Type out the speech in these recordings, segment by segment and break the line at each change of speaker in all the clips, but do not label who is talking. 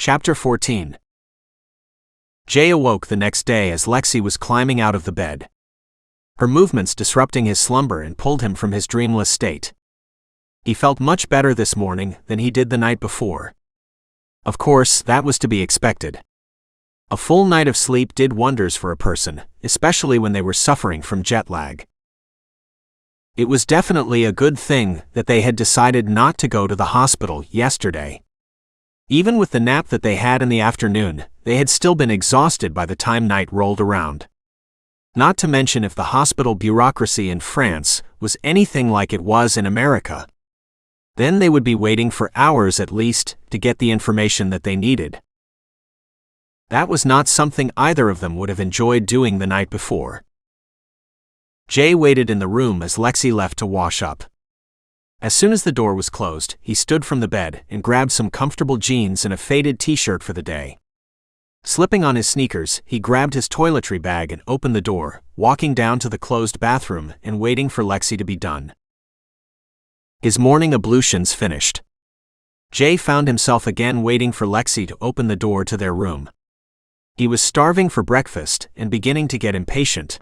Chapter 14. Jay awoke the next day as Lexie was climbing out of the bed. Her movements disrupting his slumber and pulled him from his dreamless state. He felt much better this morning than he did the night before. Of course, that was to be expected. A full night of sleep did wonders for a person, especially when they were suffering from jet lag. It was definitely a good thing that they had decided not to go to the hospital yesterday. Even with the nap that they had in the afternoon, they had still been exhausted by the time night rolled around. Not to mention if the hospital bureaucracy in France was anything like it was in America. Then they would be waiting for hours at least to get the information that they needed. That was not something either of them would have enjoyed doing the night before. Jay waited in the room as Lexie left to wash up. As soon as the door was closed, he stood from the bed and grabbed some comfortable jeans and a faded t-shirt for the day. Slipping on his sneakers, he grabbed his toiletry bag and opened the door, walking down to the closed bathroom and waiting for Lexie to be done. His morning ablutions finished. Jay found himself again waiting for Lexie to open the door to their room. He was starving for breakfast and beginning to get impatient.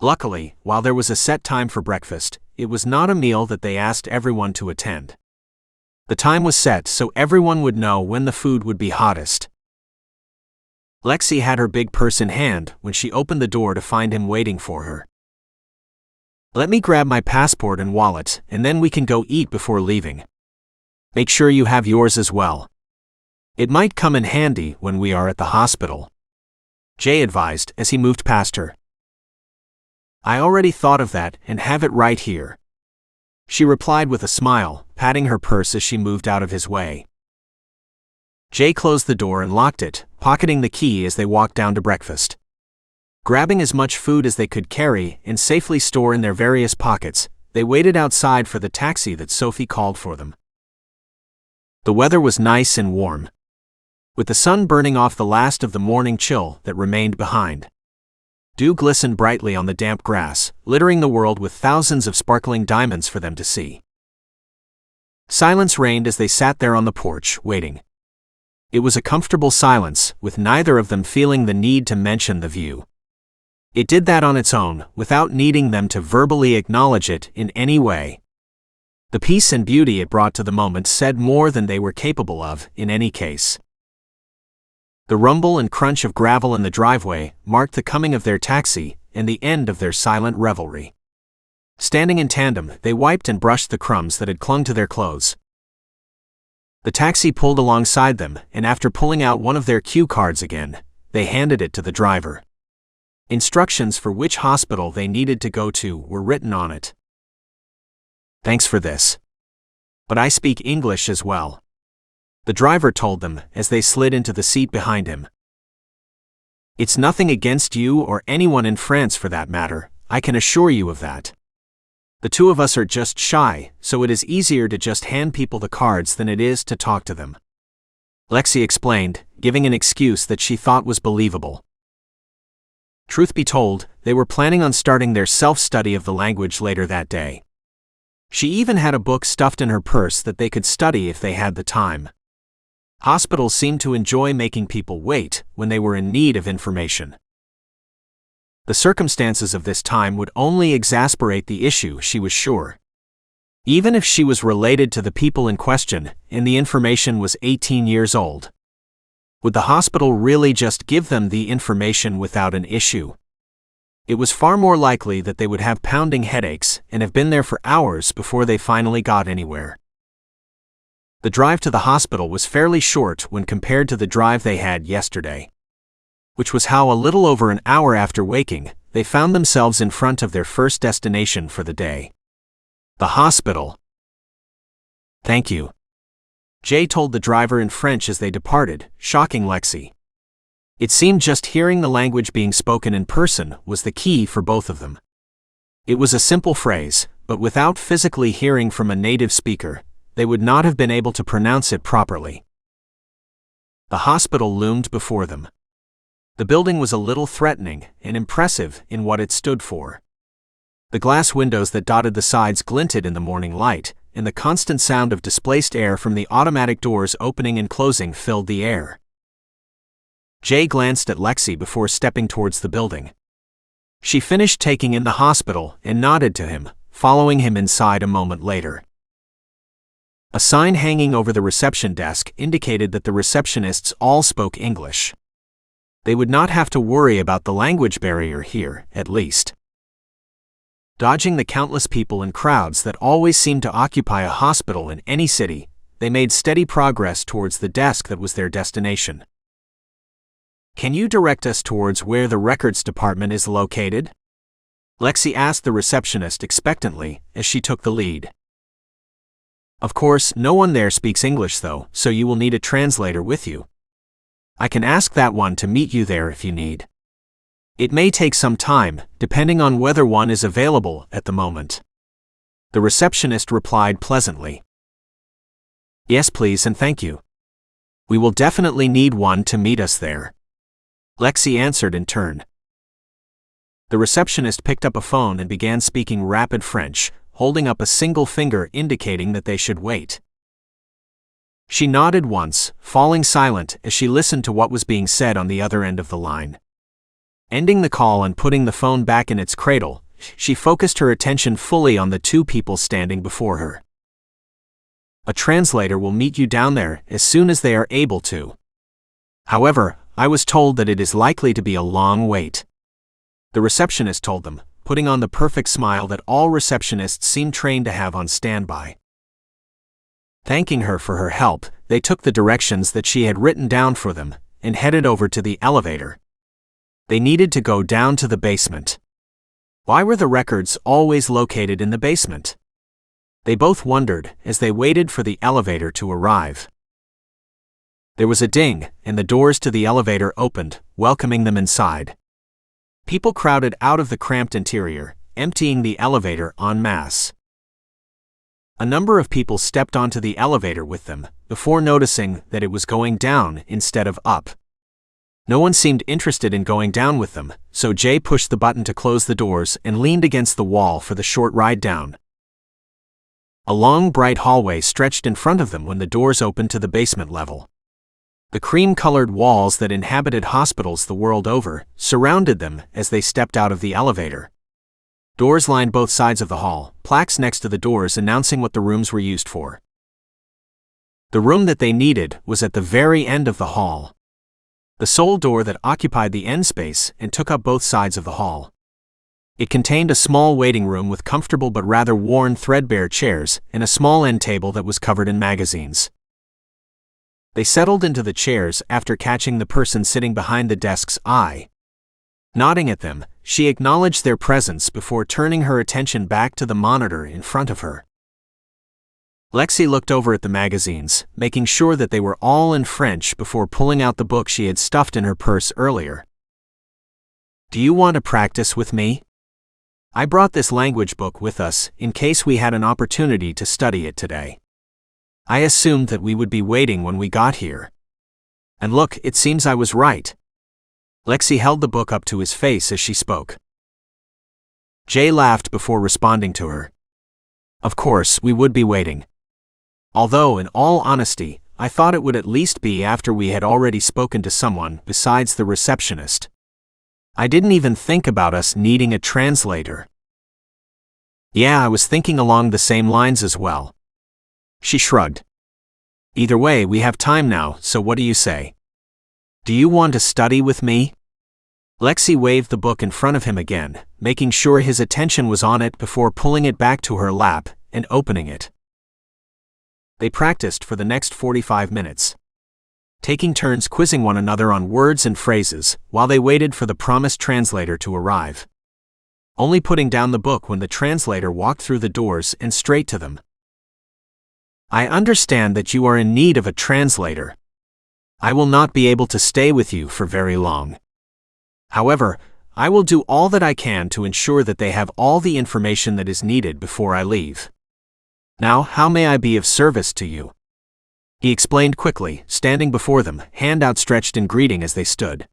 Luckily, while there was a set time for breakfast, it was not a meal that they asked everyone to attend. The time was set so everyone would know when the food would be hottest. Lexie had her big purse in hand when she opened the door to find him waiting for her. "Let me grab my passport and wallet, and then we can go eat before leaving. Make sure you have yours as well. It might come in handy when we are at the hospital," Jay advised as he moved past her. "I already thought of that and have it right here," she replied with a smile, patting her purse as she moved out of his way. Jay closed the door and locked it, pocketing the key as they walked down to breakfast. Grabbing as much food as they could carry and safely store in their various pockets, they waited outside for the taxi that Sophie called for them. The weather was nice and warm, with the sun burning off the last of the morning chill that remained behind. Dew glistened brightly on the damp grass, littering the world with thousands of sparkling diamonds for them to see. Silence reigned as they sat there on the porch, waiting. It was a comfortable silence, with neither of them feeling the need to mention the view. It did that on its own, without needing them to verbally acknowledge it in any way. The peace and beauty it brought to the moment said more than they were capable of, in any case. The rumble and crunch of gravel in the driveway marked the coming of their taxi and the end of their silent revelry. Standing in tandem, they wiped and brushed the crumbs that had clung to their clothes. The taxi pulled alongside them, and after pulling out one of their cue cards again, they handed it to the driver. Instructions for which hospital they needed to go to were written on it. "Thanks for this. But I speak English as well," the driver told them as they slid into the seat behind him. "It's nothing against you or anyone in France for that matter, I can assure you of that. The two of us are just shy, so it is easier to just hand people the cards than it is to talk to them," Lexie explained, giving an excuse that she thought was believable. Truth be told, they were planning on starting their self-study of the language later that day. She even had a book stuffed in her purse that they could study if they had the time. Hospitals seemed to enjoy making people wait when they were in need of information. The circumstances of this time would only exasperate the issue, she was sure. Even if she was related to the people in question and the information was 18 years old. Would the hospital really just give them the information without an issue? It was far more likely that they would have pounding headaches and have been there for hours before they finally got anywhere. The drive to the hospital was fairly short when compared to the drive they had yesterday. Which was how a little over an hour after waking, they found themselves in front of their first destination for the day. The hospital. "Thank you," Jay told the driver in French as they departed, shocking Lexie. It seemed just hearing the language being spoken in person was the key for both of them. It was a simple phrase, but without physically hearing from a native speaker, they would not have been able to pronounce it properly. The hospital loomed before them. The building was a little threatening and impressive in what it stood for. The glass windows that dotted the sides glinted in the morning light, and the constant sound of displaced air from the automatic doors opening and closing filled the air. Jay glanced at Lexie before stepping towards the building. She finished taking in the hospital and nodded to him, following him inside a moment later. A sign hanging over the reception desk indicated that the receptionists all spoke English. They would not have to worry about the language barrier here, at least. Dodging the countless people and crowds that always seemed to occupy a hospital in any city, they made steady progress towards the desk that was their destination. "Can you direct us towards where the records department is located?" Lexie asked the receptionist expectantly as she took the lead. "Of course, no one there speaks English though, so you will need a translator with you. I can ask that one to meet you there if you need. It may take some time, depending on whether one is available at the moment." The receptionist replied pleasantly. "Yes, please, and thank you. We will definitely need one to meet us there," Lexie answered in turn. The receptionist picked up a phone and began speaking rapid French, holding up a single finger indicating that they should wait. She nodded once, falling silent as she listened to what was being said on the other end of the line. Ending the call and putting the phone back in its cradle, she focused her attention fully on the two people standing before her. "A translator will meet you down there as soon as they are able to. However, I was told that it is likely to be a long wait," the receptionist told them, putting on the perfect smile that all receptionists seem trained to have on standby. Thanking her for her help, they took the directions that she had written down for them and headed over to the elevator. They needed to go down to the basement. Why were the records always located in the basement? They both wondered as they waited for the elevator to arrive. There was a ding, and the doors to the elevator opened, welcoming them inside. People crowded out of the cramped interior, emptying the elevator en masse. A number of people stepped onto the elevator with them, before noticing that it was going down instead of up. No one seemed interested in going down with them, so Jay pushed the button to close the doors and leaned against the wall for the short ride down. A long, bright hallway stretched in front of them when the doors opened to the basement level. The cream-colored walls that inhabited hospitals the world over surrounded them as they stepped out of the elevator. Doors lined both sides of the hall, plaques next to the doors announcing what the rooms were used for. The room that they needed was at the very end of the hall. The sole door that occupied the end space and took up both sides of the hall. It contained a small waiting room with comfortable but rather worn threadbare chairs and a small end table that was covered in magazines. They settled into the chairs after catching the person sitting behind the desk's eye. Nodding at them, she acknowledged their presence before turning her attention back to the monitor in front of her. Lexie looked over at the magazines, making sure that they were all in French before pulling out the book she had stuffed in her purse earlier. "Do you want to practice with me? I brought this language book with us in case we had an opportunity to study it today. I assumed that we would be waiting when we got here. And look, it seems I was right." Lexie held the book up to his face as she spoke. Jay laughed before responding to her. "Of course, we would be waiting. Although, in all honesty, I thought it would at least be after we had already spoken to someone besides the receptionist. I didn't even think about us needing a translator." "Yeah, I was thinking along the same lines as well." She shrugged. "Either way, we have time now, so what do you say? Do you want to study with me?" Lexie waved the book in front of him again, making sure his attention was on it before pulling it back to her lap and opening it. They practiced for the next 45 minutes, taking turns quizzing one another on words and phrases while they waited for the promised translator to arrive. Only putting down the book when the translator walked through the doors and straight to them. "I understand that you are in need of a translator. I will not be able to stay with you for very long. However, I will do all that I can to ensure that they have all the information that is needed before I leave. Now, how may I be of service to you?" He explained quickly, standing before them, hand outstretched in greeting as they stood.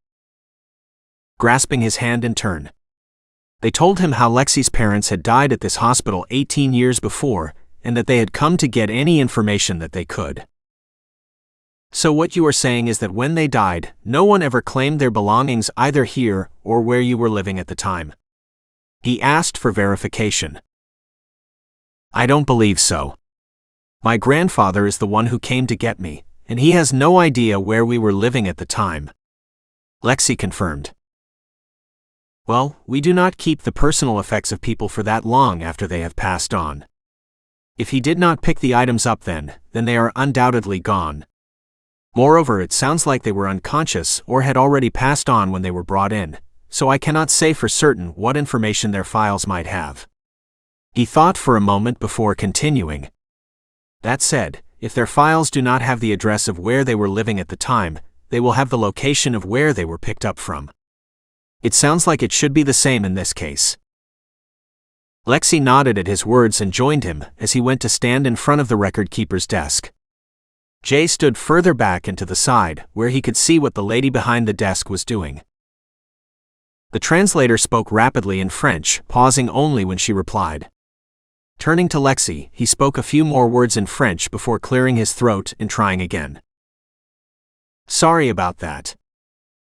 Grasping his hand in turn, they told him how Lexie's parents had died at this hospital 18 years before, and that they had come to get any information that they could. So what you are saying is that when they died, no one ever claimed their belongings either here or where you were living at the time? He asked for verification. I don't believe so. My grandfather is the one who came to get me, and he has no idea where we were living at the time. Lexie confirmed. Well, we do not keep the personal effects of people for that long after they have passed on. If he did not pick the items up then they are undoubtedly gone. Moreover, it sounds like they were unconscious or had already passed on when they were brought in, so I cannot say for certain what information their files might have. He thought for a moment before continuing. That said, if their files do not have the address of where they were living at the time, they will have the location of where they were picked up from. It sounds like it should be the same in this case. Lexie nodded at his words and joined him as he went to stand in front of the record keeper's desk. Jay stood further back and to the side, where he could see what the lady behind the desk was doing. The translator spoke rapidly in French, pausing only when she replied. Turning to Lexie, he spoke a few more words in French before clearing his throat and trying again. Sorry about that.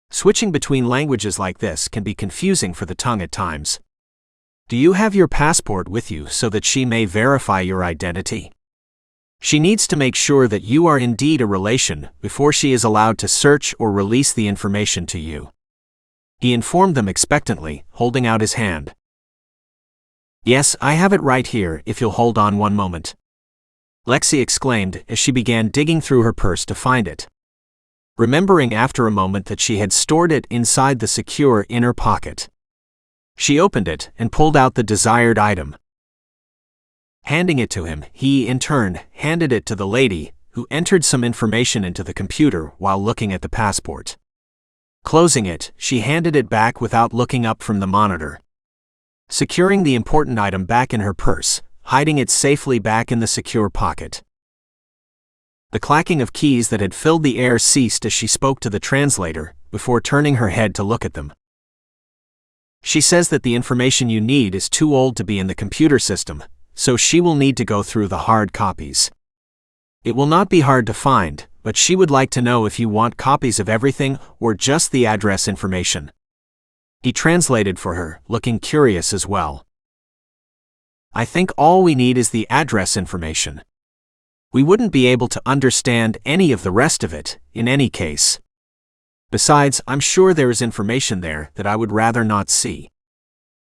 Switching between languages like this can be confusing for the tongue at times. Do you have your passport with you so that she may verify your identity? She needs to make sure that you are indeed a relation before she is allowed to search or release the information to you. He informed them expectantly, holding out his hand. Yes, I have it right here if you'll hold on one moment. Lexie exclaimed as she began digging through her purse to find it. Remembering after a moment that she had stored it inside the secure inner pocket. She opened it and pulled out the desired item. Handing it to him, he, in turn, handed it to the lady, who entered some information into the computer while looking at the passport. Closing it, she handed it back without looking up from the monitor. Securing the important item back in her purse, hiding it safely back in the secure pocket. The clacking of keys that had filled the air ceased as she spoke to the translator, before turning her head to look at them. She says that the information you need is too old to be in the computer system, so she will need to go through the hard copies. It will not be hard to find, but she would like to know if you want copies of everything or just the address information. He translated for her, looking curious as well. I think all we need is the address information. We wouldn't be able to understand any of the rest of it, in any case. Besides, I'm sure there is information there that I would rather not see.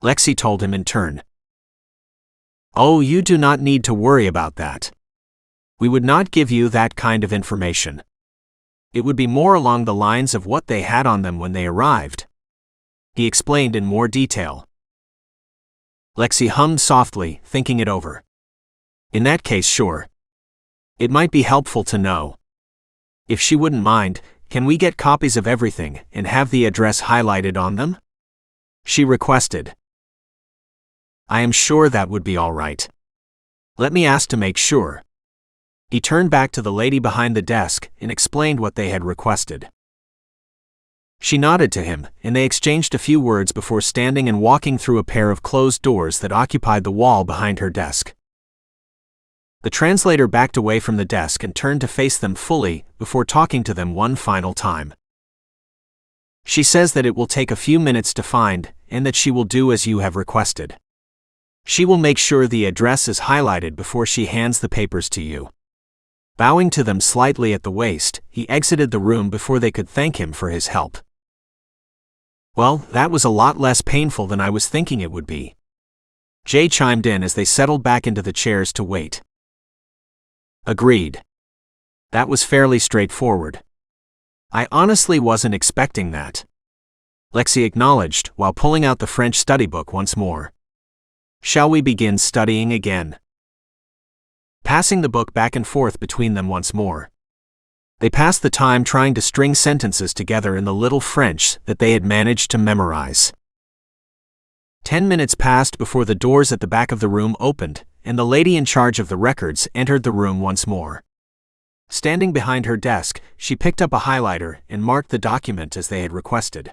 Lexie told him in turn. Oh, you do not need to worry about that. We would not give you that kind of information. It would be more along the lines of what they had on them when they arrived. He explained in more detail. Lexie hummed softly, thinking it over. In that case, sure. It might be helpful to know. If she wouldn't mind, can we get copies of everything and have the address highlighted on them? She requested. I am sure that would be all right. Let me ask to make sure. He turned back to the lady behind the desk and explained what they had requested. She nodded to him, and they exchanged a few words before standing and walking through a pair of closed doors that occupied the wall behind her desk. The translator backed away from the desk and turned to face them fully before talking to them one final time. She says that it will take a few minutes to find, and that she will do as you have requested. She will make sure the address is highlighted before she hands the papers to you. Bowing to them slightly at the waist, he exited the room before they could thank him for his help. Well, that was a lot less painful than I was thinking it would be. Jay chimed in as they settled back into the chairs to wait. Agreed. That was fairly straightforward. I honestly wasn't expecting that. Lexie acknowledged while pulling out the French study book once more. Shall we begin studying again? Passing the book back and forth between them once more. They passed the time trying to string sentences together in the little French that they had managed to memorize. 10 minutes passed before the doors at the back of the room opened, and the lady in charge of the records entered the room once more. Standing behind her desk, she picked up a highlighter and marked the document as they had requested.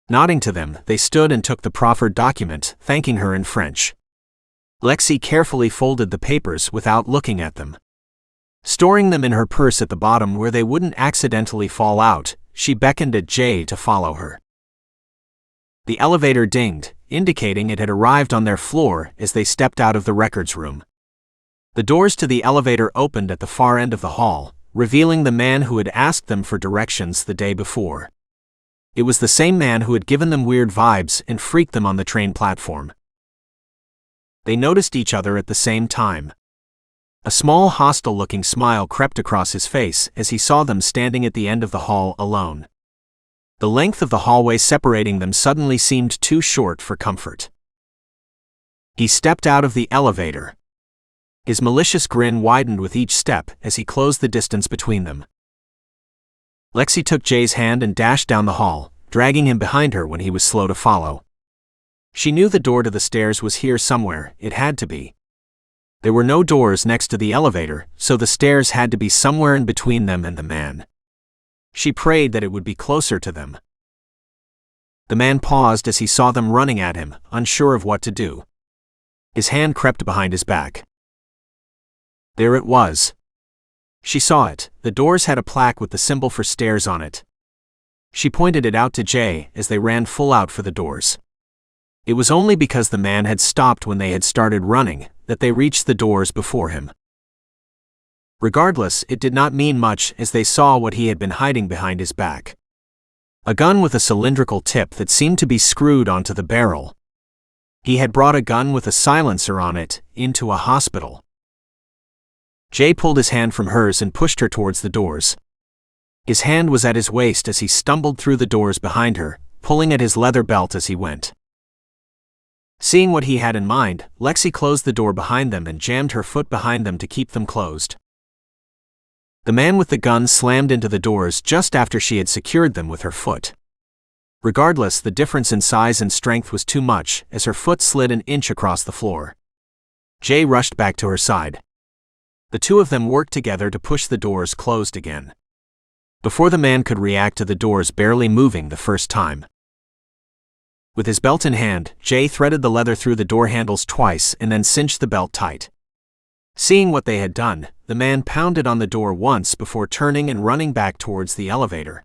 Nodding to them, they stood and took the proffered document, thanking her in French. Lexie carefully folded the papers without looking at them. Storing them in her purse at the bottom where they wouldn't accidentally fall out, she beckoned at Jay to follow her. The elevator dinged, indicating it had arrived on their floor as they stepped out of the records room. The doors to the elevator opened at the far end of the hall, revealing the man who had asked them for directions the day before. It was the same man who had given them weird vibes and freaked them on the train platform. They noticed each other at the same time. A small hostile-looking smile crept across his face as he saw them standing at the end of the hall alone. The length of the hallway separating them suddenly seemed too short for comfort. He stepped out of the elevator. His malicious grin widened with each step as he closed the distance between them. Lexie took Jay's hand and dashed down the hall, dragging him behind her when he was slow to follow. She knew the door to the stairs was here somewhere, it had to be. There were no doors next to the elevator, so the stairs had to be somewhere in between them and the man. She prayed that it would be closer to them. The man paused as he saw them running at him, unsure of what to do. His hand crept behind his back. There it was. She saw it, the doors had a plaque with the symbol for stairs on it. She pointed it out to Jay as they ran full out for the doors. It was only because the man had stopped when they had started running that they reached the doors before him. Regardless, it did not mean much as they saw what he had been hiding behind his back. A gun with a cylindrical tip that seemed to be screwed onto the barrel. He had brought a gun with a silencer on it into a hospital. Jay pulled his hand from hers and pushed her towards the doors. His hand was at his waist as he stumbled through the doors behind her, pulling at his leather belt as he went. Seeing what he had in mind, Lexie closed the door behind them and jammed her foot behind them to keep them closed. The man with the gun slammed into the doors just after she had secured them with her foot. Regardless, the difference in size and strength was too much as her foot slid an inch across the floor. Jay rushed back to her side. The two of them worked together to push the doors closed again. Before the man could react to the doors barely moving the first time. With his belt in hand, Jay threaded the leather through the door handles twice and then cinched the belt tight. Seeing what they had done, the man pounded on the door once before turning and running back towards the elevator.